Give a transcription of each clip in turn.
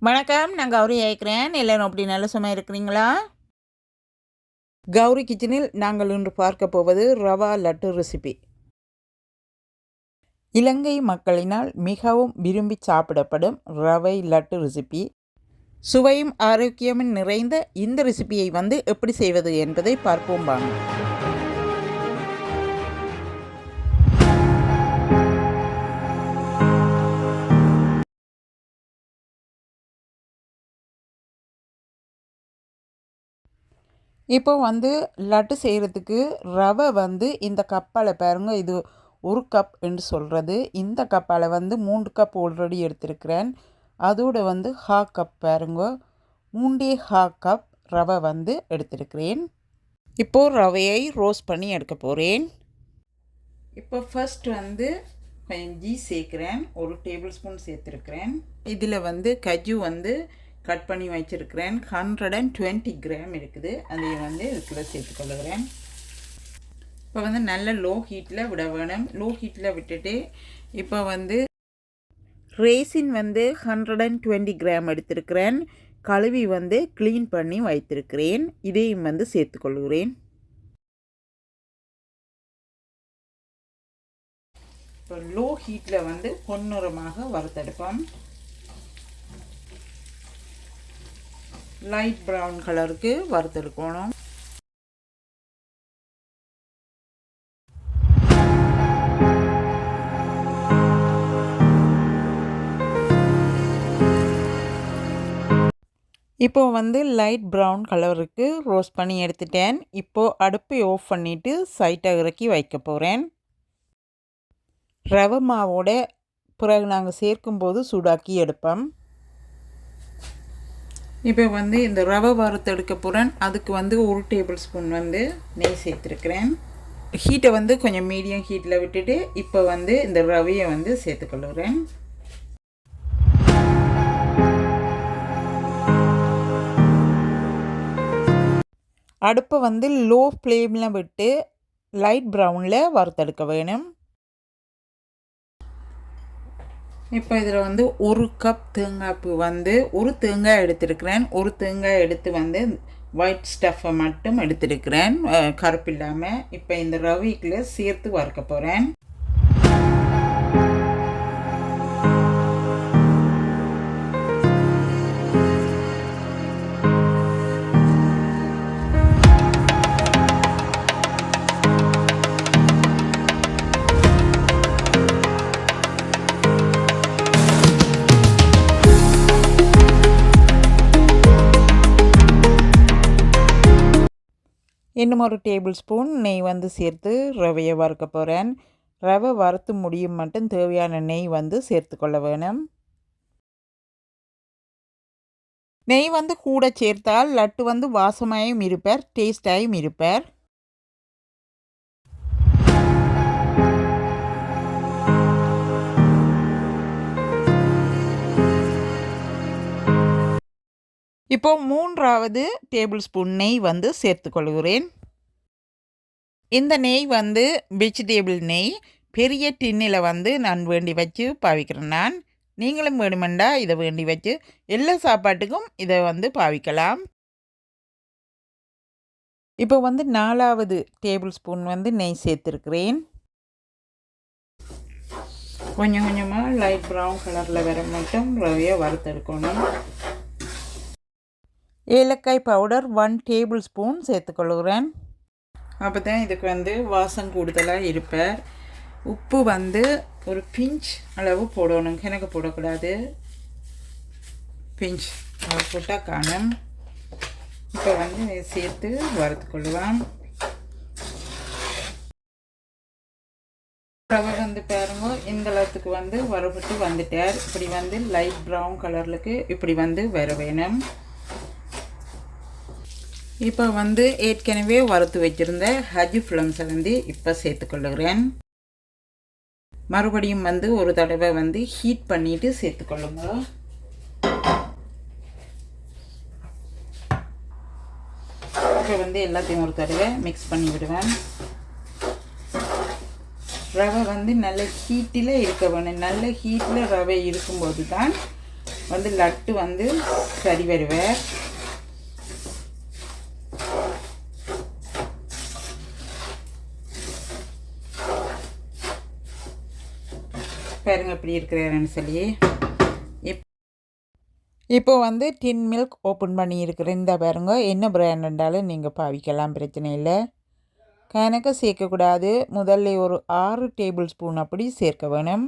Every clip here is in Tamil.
வணக்கம். நான் கௌரி அழைக்கிறேன். எல்லாரும் அப்படி நல்ல சும்மா இருக்கிறீங்களா? கௌரி கிச்சனில் நாங்கள் இன்று பார்க்க போவது ரவா லட்டு ரெசிபி. இலங்கை மக்களினால் மிகவும் விரும்பி சாப்பிடப்படும் ரவை லட்டு ரெசிபி. சுவையும் ஆரோக்கியமும் நிறைந்த இந்த ரெசிபியை எப்படி செய்வது என்பதை பார்ப்போம் வாங்க. இப்போ லட்டு செய்கிறதுக்கு ரவை இந்த கப்பால் பாருங்க, இது 1 கப் என்று சொல்கிறது. இந்த கப்பால் 3 கப் ஆல்ரெடி எடுத்திருக்கிறேன். அதோட 1/2 கப் பாருங்க, 3.5 கப் ரவை எடுத்திருக்கிறேன். இப்போது ரவையை ரோஸ்ட் பண்ணி எடுக்க போகிறேன். இப்போ ஃபர்ஸ்ட் கொஞ்சம் கீ சேர்க்குறேன். 1 டேபிள் ஸ்பூன் சேர்த்துருக்கிறேன். இதில் கஜு கட் பண்ணி வச்சுருக்கிறேன். 120 கிராம் இருக்குது. அதையும் இதுக்குள்ளே சேர்த்துக்கொள்ளுகிறேன். இப்போ நல்ல லோ ஹீட்டில் விட வேணும். லோ ஹீட்டில் விட்டுட்டு இப்போ ரேசின் 120 கிராம் எடுத்திருக்கிறேன். கழுவி க்ளீன் பண்ணி வைத்திருக்கிறேன். இதையும் சேர்த்துக்கொள்கிறேன். இப்போ லோ ஹீட்டில் பொன்னிறமாக வறுத்தெடுப்போம். லைட் ப்ரௌன் கலருக்கு வறுத்தெடுக்கணும். இப்போது லைட் ப்ரௌன் கலருக்கு ரோஸ்ட் பண்ணி எடுத்துட்டேன். இப்போது அடுப்பை ஆஃப் பண்ணிவிட்டு சைட்டாக இறக்கி வைக்க போகிறேன். ரவை மாவோட பிறகு நாங்கள் சேர்க்கும்போது சூடாக்கி எடுப்போம். இப்போ இந்த ரவை வறுத்து எடுக்க போகிறேன். அதுக்கு 1 டேபிள் ஸ்பூன் நெய் சேர்த்துருக்கிறேன். ஹீட்டை கொஞ்சம் மீடியம் ஹீட்டில் விட்டுட்டு இப்போ இந்த ரவையை சேர்த்துக்கொள்ளுறேன். அடுப்பை லோ ஃப்ளேமில் விட்டு லைட் ப்ரௌனில் வறுத்தெடுக்க வேணும். இப்போ இதில் 1 கப் தேங்காய் பூ ஒரு தேங்காய் எடுத்துருக்கிறேன். ஒரு தேங்காய் எடுத்து ஒயிட் ஸ்டஃப்பை மட்டும் எடுத்துருக்கிறேன், கருப்பு இல்லாமல். இப்போ இந்த ரவைக்குள்ளே சேர்த்து வறுக்க போகிறேன். இன்னும் 1 டேபிள் ஸ்பூன் நெய் சேர்த்து ரவையை வறுக்க போகிறேன். ரவை வறுத்து முடியும் மட்டும் தேவையான நெய் சேர்த்துக்கொள்ள வேணும். நெய் கூட சேர்த்தால் லட்டு வாசமாயும் இருப்பார், டேஸ்டாயும் இருப்பார். இப்போ 3வது டேபிள் ஸ்பூன் நெய் சேர்த்துக்கொள்கிறேன். இந்த நெய் வெஜிடேபிள் நெய். பெரிய டின்னில் நான் வேண்டி வச்சு பாவிக்கிறேன். நான் நீங்களும் வேணுமெண்டா இதை வேண்டி வச்சு எல்லா சாப்பாட்டுக்கும் இதை பாவிக்கலாம். இப்போ 4வது டேபிள் ஸ்பூன் நெய் சேர்த்துருக்கிறேன். கொஞ்சம் கொஞ்சமாக லைட் ப்ரௌன் கலரில் வர மட்டும் ரவையை வறுத்தெடுக்கணும். ஏலக்காய் பவுடர் 1 டேபிள் ஸ்பூன் சேர்த்துக்கொள்கிறேன். அப்போ தான் இதுக்கு வாசம் கூடுதலாக இருப்பார். உப்பு ஒரு பிஞ்ச் அளவு போடணும், எனக்கு போடக்கூடாது. பிஞ்ச் அளவு போட்டால் காணும். இப்போ சேர்த்து வறுத்துக்கொள்ளுவேன். ரவை பாருங்க, இந்த அளவுக்கு வறுபட்டு வந்துட்டார். இப்படி லைட் ப்ரௌன் கலருக்கு இப்படி வர வேணும். இப்போ ஏற்கனவே வறுத்து வச்சுருந்த ஹஜ் ஃப்ளம்ஸை இப்போ சேர்த்துக்கொள்ளுகிறேன். மறுபடியும் ஒரு தடவை ஹீட் பண்ணிவிட்டு சேர்த்துக்கொள்ளுங்க. இப்போ எல்லாத்தையும் ஒரு தடவை மிக்ஸ் பண்ணி விடுவேன். ரவை நல்ல ஹீட்டில் இருக்க வேணும். நல்ல ஹீட்டில் ரவை இருக்கும்போது தான் வந்து லட்டு வந்து சரி வருவேன். பாருங்க எப்படி இருக்கிறேன்னு சொல்லி. இப்போ வந்து டின் மில்க் ஓப்பன் பண்ணியிருக்கிறேன். இந்த பாருங்க என்ன பிராண்ட் இருந்தாலும் நீங்கள் பாவிக்கலாம், பிரச்சனை இல்லை. கணக்கு சேர்க்கக்கூடாது. முதல்ல ஒரு 6 டேபிள் ஸ்பூன் அப்படி சேர்க்க வேணும்.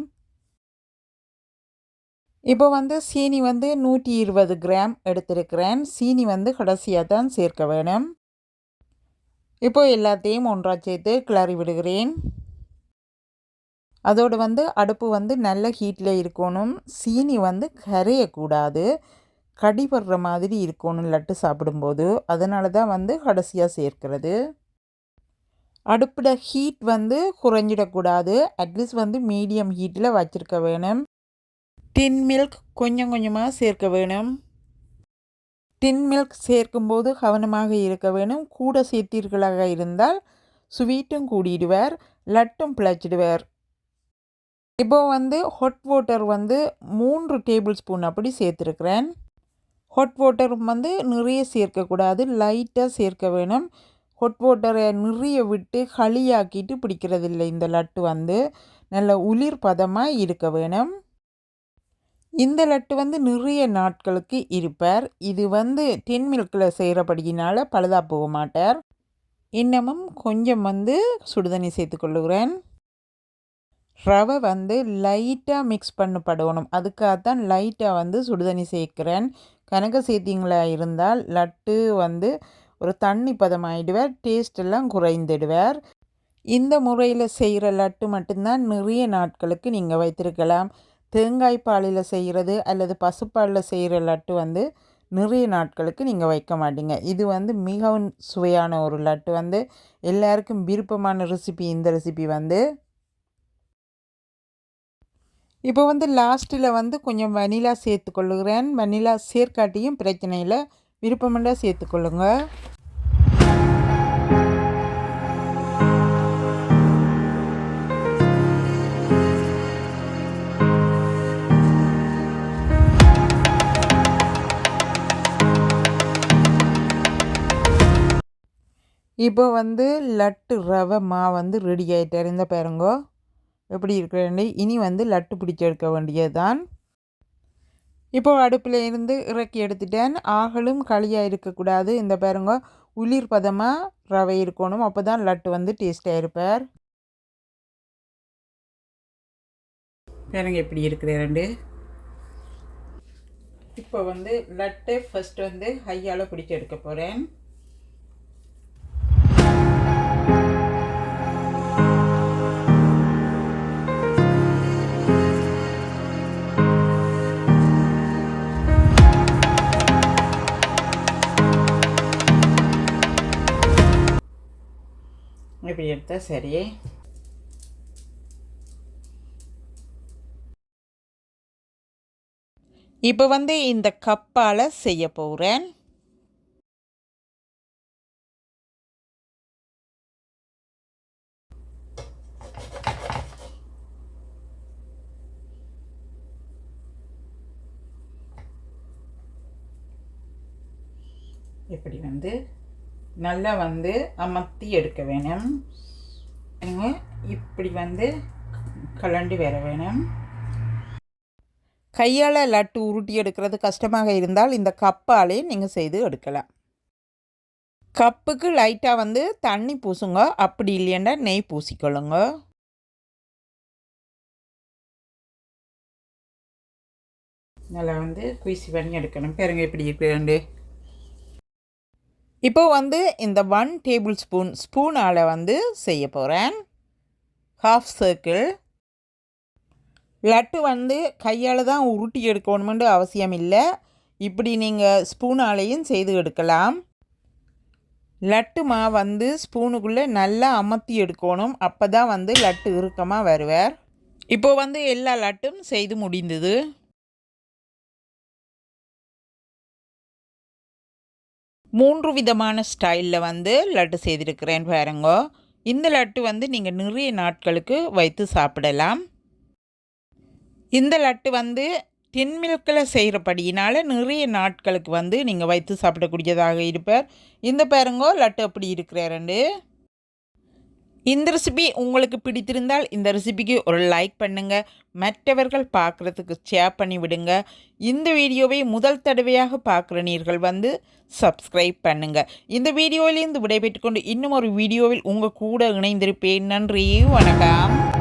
இப்போ வந்து சீனி வந்து 120 கிராம் எடுத்திருக்கிறேன். சீனி வந்து கடைசியாக தான் சேர்க்க வேணும். இப்போ எல்லாத்தையும் ஒன்றாக சேர்த்து கிளறி விடுகிறேன். அதோடு வந்து அடுப்பு வந்து நல்ல ஹீட்டில் இருக்கணும். சீனி வந்து கரையக்கூடாது, கடிபடுற மாதிரி இருக்கணும் லட்டு சாப்பிடும்போது. அதனால தான் வந்து கடைசியாக சேர்க்கிறது. அடுப்போட ஹீட் வந்து குறைஞ்சிடக்கூடாது. அட்லீஸ்ட் வந்து மீடியம் ஹீட்டில் வச்சுருக்க வேணும். டின் மில்க் கொஞ்சம் கொஞ்சமாக சேர்க்க வேணும். டின் மில்க் சேர்க்கும்போது கவனமாக இருக்க வேணும். கூட சேர்த்தீர்களாக இருந்தால் ஸ்வீட்டும் கூடிடுவார், லட்டும் பிழைச்சிடுவார். இப்போ வந்து ஹாட் வாட்டர் வந்து 3 டேபிள் ஸ்பூன் அப்படி சேர்த்துருக்குறேன். ஹாட் வாட்டர் வந்து நிறைய சேர்க்கக்கூடாது, லைட்டாக சேர்க்க வேணும். ஹாட் வாட்டரை நிறைய விட்டு களியாக்கிட்டு பிடிக்கிறதில்லை. இந்த லட்டு வந்து நல்ல உளிர் பதமாக இருக்க வேணும். இந்த லட்டு வந்து நிறைய நாட்களுக்கு இருப்பார். இது வந்து டின் மில்கில் செய்கிறபடியினால் பழுதாக போக மாட்டார். இன்னமும் கொஞ்சம் வந்து சுடுதண்ணி சேர்த்துக்கொள்ளுகிறேன். ரவை வந்து லைட்டாக மிக்ஸ் பண்ணப்படணும். அதுக்காகத்தான் லைட்டாக வந்து சுடுதண்ணி சேர்க்குறேன். கணக்க சேர்த்திங்களா இருந்தால் லட்டு வந்து ஒரு தண்ணி பதமாகிடுவார், டேஸ்ட் எல்லாம் குறைந்துடுவார். இந்த முறையில் செய்கிற லட்டு மட்டும்தான் நிறைய நாட்களுக்கு நீங்கள் வைத்திருக்கலாம். தேங்காய் பாலில் செய்கிறது அல்லது பசுப்பாலில் செய்கிற லட்டு வந்து நிறைய நாட்களுக்கு நீங்கள் வைக்க மாட்டீங்க. இது வந்து மிகவும் சுவையான ஒரு லட்டு, வந்து எல்லாருக்கும் விருப்பமான ரெசிபி இந்த ரெசிபி வந்து. இப்போ வந்து லாஸ்ட்டில் வந்து கொஞ்சம் வனிலா சேர்த்துக்கொள்ளுகிறேன். வனிலா சேர்க்காட்டியும் பிரச்சனை இல்லை, விருப்பமெண்டா சேர்த்துக்கொள்ளுங்க. இப்போ வந்து லட்டு ரவை வந்து ரெடி ஆகிட்டார். இந்த பாருங்கோ எப்படி இருக்கிறேன். இனி வந்து லட்டு பிடிச்சி எடுக்க வேண்டியது தான். இப்போ அடுப்பில் இருந்து இறக்கி எடுத்துட்டேன். ஆகலும் களியாக இருக்கக்கூடாது. இந்த பாருங்க உளிர் பதமாக ரவை இருக்கணும், அப்போ தான் லட்டு வந்து டேஸ்ட்டாக இருப்பார். பாருங்க எப்படி இருக்கிறேன். இப்போ வந்து லட்டை ஃபஸ்ட் வந்து கையால் பிடிச்சி எடுக்க போகிறேன். இப்படி எடுத்தால் சரி. இப்போ வந்து இந்த கப்பால் செய்ய போகிறேன். இப்படி வந்து நல்லா வந்து அமர்த்தி எடுக்க வேணும். இப்படி வந்து கலண்டு வர வேணும். கையால் லட்டு உருட்டி எடுக்கிறது கஷ்டமாக இருந்தால் இந்த கப்பாலே நீங்கள் செய்து எடுக்கலாம். கப்புக்கு லைட்டாக வந்து தண்ணி பூசுங்க, அப்படி இல்லைன்னா நெய் பூசிக்கொள்ளுங்க. நல்லா வந்து குயிசி பண்ணி எடுக்கணும். பாருங்க இப்படி இருக்கு. இப்போ வந்து இந்த 1 டேபிள் ஸ்பூனால் வந்து செய்ய போகிறேன். Half circle. லட்டு வந்து கையால் தான் உருட்டி எடுக்கணுமென்று அவசியம் இல்லை, இப்படி நீங்கள் ஸ்பூனாலேயும் செய்து எடுக்கலாம். லட்டு வந்து ஸ்பூனுக்குள்ளே நல்லா அமர்த்தி எடுக்கணும், அப்போ தான் வந்து லட்டு இறுக்கமாக வருவார். இப்போ வந்து எல்லா லட்டும் செய்து முடிந்தது. மூன்று விதமான ஸ்டைலில் வந்து லட்டு செய்திருக்கிறேன் பாருங்க. இந்த லட்டு வந்து நீங்கள் நிறைய நாட்களுக்கு வைத்து சாப்பிடலாம். இந்த லட்டு வந்து டின் மில்கில் செய்கிறபடியினால் நிறைய நாட்களுக்கு வந்து நீங்கள் வைத்து சாப்பிடக்கூடியதாக இருப்பார். இந்த பாருங்கோ லட்டு அப்படி இருக்கிறாருண்டு. இந்த ரெசிபி உங்களுக்கு பிடித்திருந்தால் இந்த ரெசிபிக்கு ஒரு லைக் பண்ணுங்கள். மற்றவர்கள் பார்க்குறதுக்கு ஷேர் பண்ணி விடுங்க. இந்த வீடியோவை முதல் தடவையாக பார்க்குற நீர்கள் வந்து சப்ஸ்கிரைப் பண்ணுங்கள். இந்த வீடியோவிலேருந்து விடைபெற்றுக்கொண்டு இன்னும் ஒரு வீடியோவில் உங்கள் கூட இணைந்திருப்பேன். நன்றி, வணக்கம்.